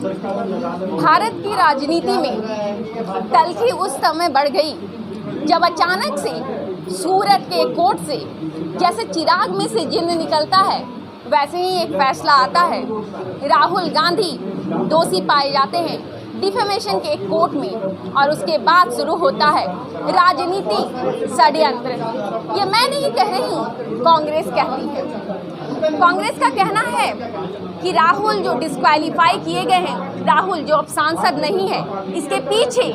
भारत की राजनीति में तल्खी उस समय बढ़ गई जब अचानक से सूरत के कोर्ट से जैसे चिराग में से जिन्न निकलता है, वैसे ही एक फैसला आता है। राहुल गांधी दोषी पाए जाते हैं डिफेमेशन के एक कोर्ट में, और उसके बाद शुरू होता है राजनीति षड्यंत्र। ये मैं नहीं कह रही हूँ, कांग्रेस कहती है। कांग्रेस का कहना है कि राहुल जो डिस्क्वालीफाई किए गए हैं, राहुल जो अब सांसद नहीं है, इसके पीछे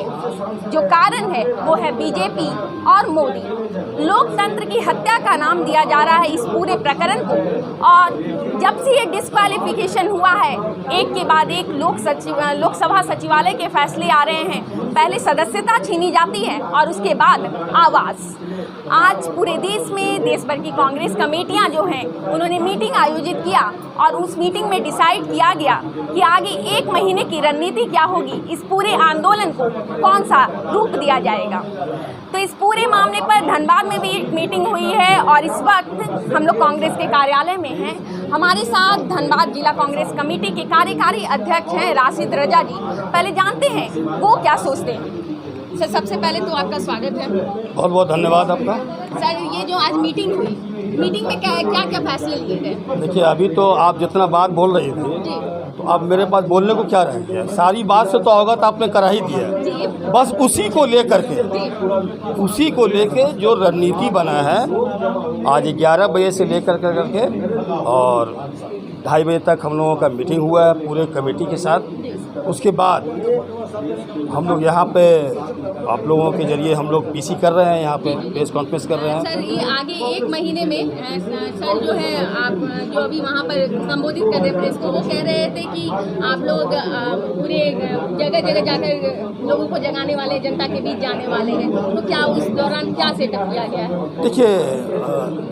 जो कारण है वो है बीजेपी और मोदी। लोकतंत्र की हत्या का नाम दिया जा रहा है इस पूरे प्रकरण को। और जब से ये डिस्क्वालिफिकेशन हुआ है, एक के बाद एक लोकसभा सचिवालय के फैसले आ रहे हैं। पहले सदस्यता छीनी जाती है और उसके बाद आवास। आज पूरे देश में देश भर की कांग्रेस कमेटियां जो हैं, उन्होंने मीटिंग आयोजित किया और उस मीटिंग में डिसाइड किया गया कि आगे 1 महीने की रणनीति क्या होगी, इस पूरे आंदोलन को कौन सा रूप दिया जाएगा। तो इस पूरे मामले पर धनबाद में भी एक मीटिंग हुई है और इस वक्त हम लोग कांग्रेस के कार्यालय में हैं। हमारे साथ धनबाद जिला कांग्रेस कमेटी के कार्यकारी अध्यक्ष हैं राशिद रजा जी। पहले जानते हैं वो क्या सोचते हैं। सर, सबसे पहले तो आपका स्वागत है। बहुत बहुत धन्यवाद आपका। सर, ये जो आज मीटिंग हुई, मीटिंग में क्या क्या फैसले लिए गए? देखिए, अभी तो आप जितना बात बोल रही थी, तो अब मेरे पास बोलने को क्या रह गया। सारी बात से तो अवगत आपने करा ही दिया। बस उसी को लेकर के जो रणनीति बना है, आज 11 बजे से लेकर करके और 2:30 बजे तक हम लोगों का मीटिंग हुआ है पूरे कमेटी के साथ। उसके बाद हम लोग यहाँ पे आप लोगों के जरिए हम लोग पीसी कर रहे हैं, यहाँ पे प्रेस कॉन्फ्रेंस कर रहे हैं। सर, ये आगे 1 महीने में सर जो है, आप जो अभी वहाँ पर संबोधित कर रहे प्रेस को, वो कह रहे थे कि आप लोग पूरे जगह जगह जाकर लोगों को जगाने वाले, जनता के बीच जाने वाले हैं। तो क्या उस दौरान क्या सेटअप किया गया है? देखिए,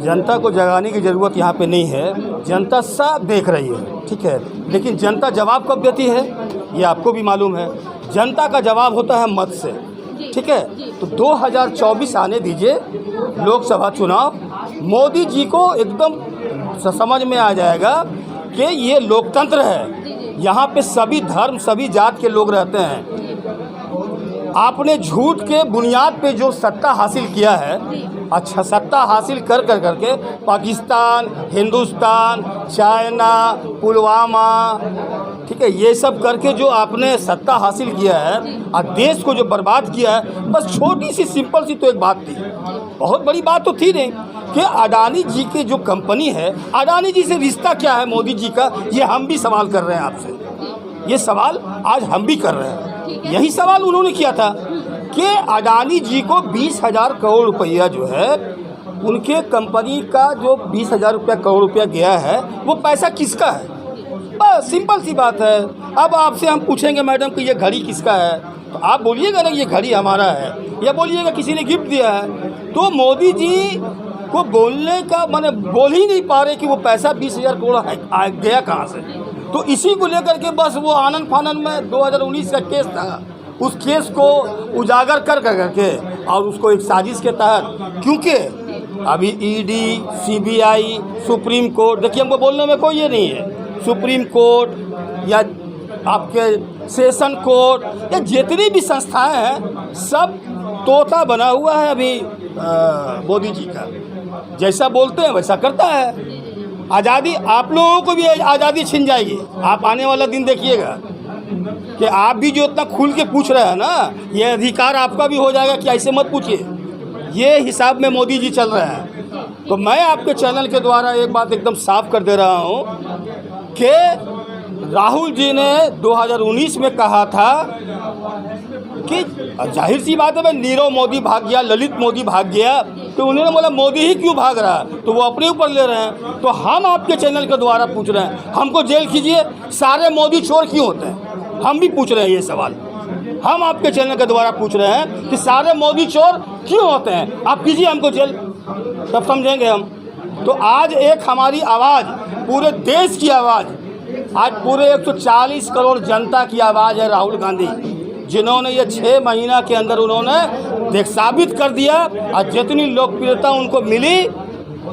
जनता को जगाने की ज़रूरत यहाँ पे नहीं है। जनता सब देख रही है, ठीक है, लेकिन जनता जवाब कब देती है ये आपको भी मालूम है। जनता का जवाब होता है मत से, ठीक है। तो 2024 आने दीजिए, लोकसभा चुनाव, मोदी जी को एकदम समझ में आ जाएगा कि ये लोकतंत्र है, यहाँ पे सभी धर्म सभी जात के लोग रहते हैं। आपने झूठ के बुनियाद पे जो सत्ता हासिल किया है, अच्छा सत्ता हासिल कर करके पाकिस्तान, हिंदुस्तान, चाइना, पुलवामा, ठीक है, ये सब करके जो आपने सत्ता हासिल किया है और देश को जो बर्बाद किया है, बस छोटी सी सिंपल सी तो एक बात थी, बहुत बड़ी बात तो थी नहीं, कि अडानी जी की जो कंपनी है, अडानी जी से रिश्ता क्या है मोदी जी का, ये हम भी सवाल कर रहे हैं आपसे। ये सवाल आज हम भी कर रहे हैं। यही सवाल उन्होंने किया था कि अडानी जी को 20,000 करोड़ रुपया जो है, उनके कंपनी का जो 20,000 करोड़ रुपया गया है, वो पैसा किसका है? बस सिंपल सी बात है। अब आपसे हम पूछेंगे मैडम कि ये घड़ी किसका है, तो आप बोलिएगा ना ये घड़ी हमारा है, या बोलिएगा किसी ने गिफ्ट दिया है। तो मोदी जी को बोलने का माने बोल ही नहीं पा रहे कि वो पैसा 20,000 करोड़ गया कहाँ से। तो इसी को लेकर के बस वो आनन फानन में 2019 का केस था, उस केस को उजागर कर करके और उसको एक साजिश के तहत, क्योंकि अभी ईडी, सीबीआई, सुप्रीम कोर्ट, देखिए हमको बोलने में कोई ये नहीं है, सुप्रीम कोर्ट या आपके सेशन कोर्ट, या जितनी भी संस्थाएं हैं, सब तोता बना हुआ है अभी मोदी जी का। जैसा बोलते हैं वैसा करता है। आज़ादी, आप लोगों को भी आज़ादी छिन जाएगी। आप आने वाला दिन देखिएगा कि आप भी जो इतना खुल के पूछ रहे हैं ना, ये अधिकार आपका भी हो जाएगा कि ऐसे मत पूछिए। ये हिसाब में मोदी जी चल रहे हैं। तो मैं आपके चैनल के द्वारा एक बात एकदम साफ कर दे रहा हूँ कि राहुल जी ने 2019 में कहा था कि जाहिर सी बात है भाई, नीरव मोदी भाग गया, ललित मोदी भाग गया, तो उन्होंने बोला मोदी ही क्यों भाग रहा है, तो वो अपने ऊपर ले रहे हैं। तो हम आपके चैनल के द्वारा पूछ रहे हैं, हमको जेल कीजिए, सारे मोदी चोर क्यों होते हैं? हम भी पूछ रहे हैं ये सवाल, हम आपके चैनल के द्वारा पूछ रहे हैं कि सारे मोदी चोर क्यों होते हैं? आप कीजिए हमको जेल, तब समझेंगे हम। तो आज एक हमारी आवाज़, पूरे देश की आवाज़, आज पूरे 140 करोड़ जनता की आवाज़ है राहुल गांधी, जिन्होंने ये 6 महीना के अंदर उन्होंने साबित कर दिया। और जितनी लोकप्रियता उनको मिली,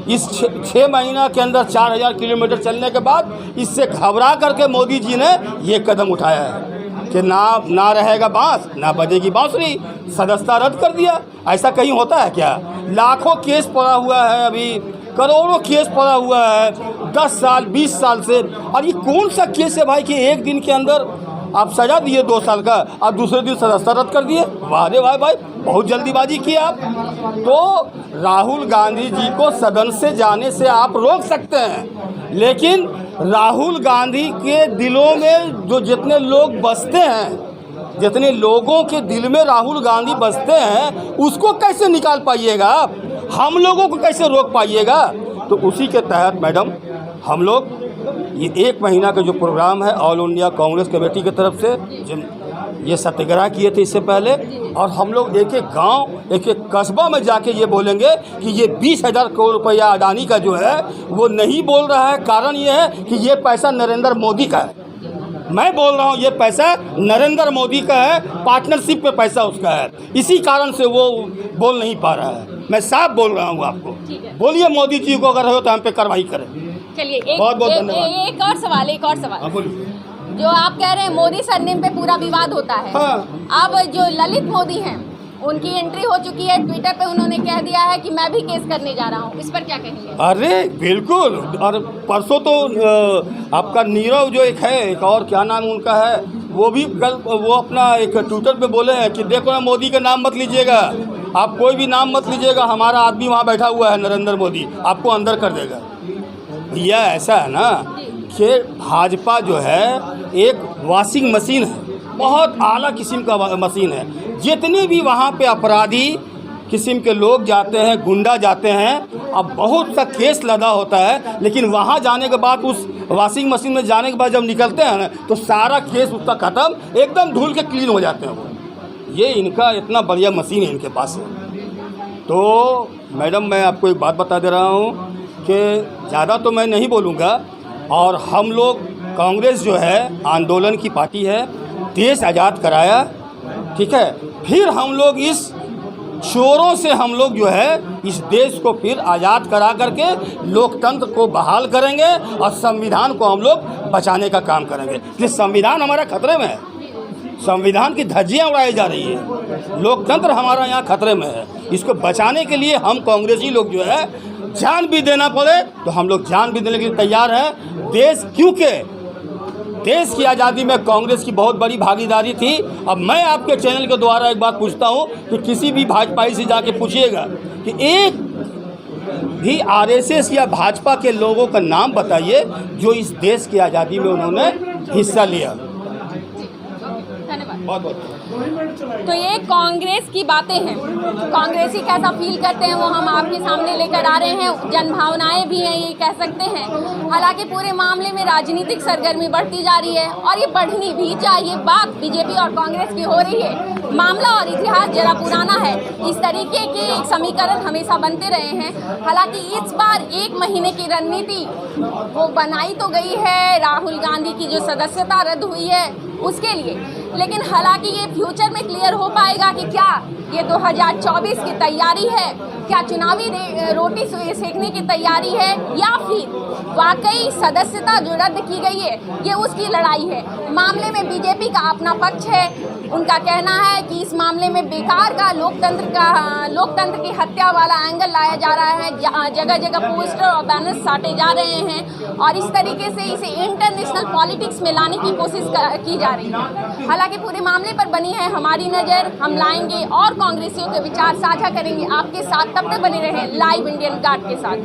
इस 6 महीना के अंदर 4000 किलोमीटर चलने के बाद इससे घबरा करके मोदी जी ने ये कदम उठाया है कि ना रहेगा बांस, ना बजेगी बांसुरी, सदस्यता रद्द कर दिया। ऐसा कहीं होता है क्या? लाखों केस पड़ा हुआ है, अभी करोड़ों केस पड़ा हुआ है 10 साल 20 साल से। और ये कौन सा केस है भाई कि एक दिन के अंदर आप सजा दिए 2 साल का, आप दूसरे दिन सदस्यता रद्द कर दिए? वाह रे भाई, बहुत जल्दीबाजी की आप। तो राहुल गांधी जी को सदन से जाने से आप रोक सकते हैं, लेकिन राहुल गांधी के दिलों में जो जितने लोग बसते हैं, जितने लोगों के दिल में राहुल गांधी बसते हैं, उसको कैसे निकाल पाइएगा आप? हम लोगों को कैसे रोक पाइएगा? तो उसी के तहत मैडम हम लोग ये 1 महीना का जो प्रोग्राम है ऑल इंडिया कांग्रेस कमेटी की तरफ से ये सत्याग्रह किए थे इससे पहले, और हम लोग एक एक गांव एक एक कस्बा में जाके ये बोलेंगे कि ये 20,000 करोड़ रुपया अडानी का जो है वो नहीं बोल रहा है। कारण ये है कि ये पैसा नरेंद्र मोदी का है। मैं बोल रहा हूँ ये पैसा नरेंद्र मोदी का है, पार्टनरशिप पे पैसा उसका है, इसी कारण से वो बोल नहीं पा रहा है। मैं साफ बोल रहा हूँ आपको। बोलिए मोदी जी को अगर हो तो हम पे कार्रवाई करें। चलिए बहुत धन्यवाद। एक और सवाल बोलिए। जो आप कह रहे हैं मोदी सरनेम पे पूरा विवाद होता है। हाँ। अब जो ललित मोदी हैं उनकी एंट्री हो चुकी है, ट्विटर पे उन्होंने कह दिया है कि मैं भी केस करने जा रहा हूँ, इस पर क्या कहेंगे? अरे बिल्कुल। और परसों तो आपका नीरव जो एक है, एक और क्या नाम उनका है, वो भी कल वो अपना एक ट्विटर पे बोले हैं कि देखो ना मोदी का नाम मत लीजिएगा, आप कोई भी नाम मत लीजिएगा, हमारा आदमी वहाँ बैठा हुआ है नरेंद्र मोदी, आपको अंदर कर देगा। भैया ऐसा है ना कि भाजपा जो है एक वॉशिंग मशीन है, बहुत आला किस्म का मशीन है। जितने भी वहाँ पे अपराधी किस्म के लोग जाते हैं, गुंडा जाते हैं, अब बहुत सा केस लदा होता है, लेकिन वहाँ जाने के बाद उस वॉशिंग मशीन में जाने के बाद जब निकलते हैं ना तो सारा केस उसका ख़त्म, एकदम धुल के क्लीन हो जाते हैं वो। ये इनका इतना बढ़िया मशीन है इनके पास है। तो मैडम मैं आपको एक बात बता दे रहा हूँ कि ज़्यादा तो मैं नहीं बोलूँगा, और हम लोग कांग्रेस जो है आंदोलन की पार्टी है, देश आज़ाद कराया, ठीक है, फिर हम लोग इस चोरों से हम लोग जो है इस देश को फिर आज़ाद करा करके लोकतंत्र को बहाल करेंगे और संविधान को हम लोग बचाने का काम करेंगे। इसलिए संविधान हमारा खतरे में है, संविधान की धज्जियाँ उड़ाई जा रही है, लोकतंत्र हमारा यहाँ खतरे में है। इसको बचाने के लिए हम कांग्रेसी लोग जो है जान भी देना पड़े तो हम लोग जान भी देने के लिए तैयार हैं। क्योंकि देश की आज़ादी में कांग्रेस की बहुत बड़ी भागीदारी थी। अब मैं आपके चैनल के द्वारा एक बात पूछता हूं कि किसी भी भाजपाई से जाके पूछिएगा कि एक भी आरएसएस या भाजपा के लोगों का नाम बताइए जो इस देश की आज़ादी में उन्होंने हिस्सा लिया। बहुत बहुत तो ये कांग्रेस की बातें हैं, कांग्रेसी कैसा फील करते हैं वो हम आपके सामने लेकर आ रहे हैं, जनभावनाएं भी हैं ये कह सकते हैं। हालांकि पूरे मामले में राजनीतिक सरगर्मी बढ़ती जा रही है और ये बढ़नी भी चाहिए। बात बीजेपी और कांग्रेस की हो रही है, मामला और इतिहास जरा पुराना है, इस तरीके के समीकरण हमेशा बनते रहे हैं। हालांकि इस बार 1 महीने की रणनीति वो बनाई तो गई है राहुल गांधी की जो सदस्यता रद्द हुई है उसके लिए, लेकिन हालांकि ये फ्यूचर में क्लियर हो पाएगा कि क्या ये 2024 की तैयारी है, क्या चुनावी रोटी सेकने की तैयारी है, या फिर वाकई सदस्यता जो रद्द की गई है ये उसकी लड़ाई है। मामले में बीजेपी का अपना पक्ष है, उनका कहना है कि इस मामले में बेकार का लोकतंत्र की हत्या वाला एंगल लाया जा रहा है, जगह जगह पोस्टर और बैनर्स साटे जा रहे हैं और इस तरीके से इसे इंटरनेशनल पॉलिटिक्स में लाने की कोशिश की जा रही है। हालांकि पूरे मामले पर बनी है हमारी नज़र, हम लाएंगे और कांग्रेसियों के विचार साझा करेंगे आपके साथ। तब तक बने रहें लाइव इंडियन गार्ड के साथ।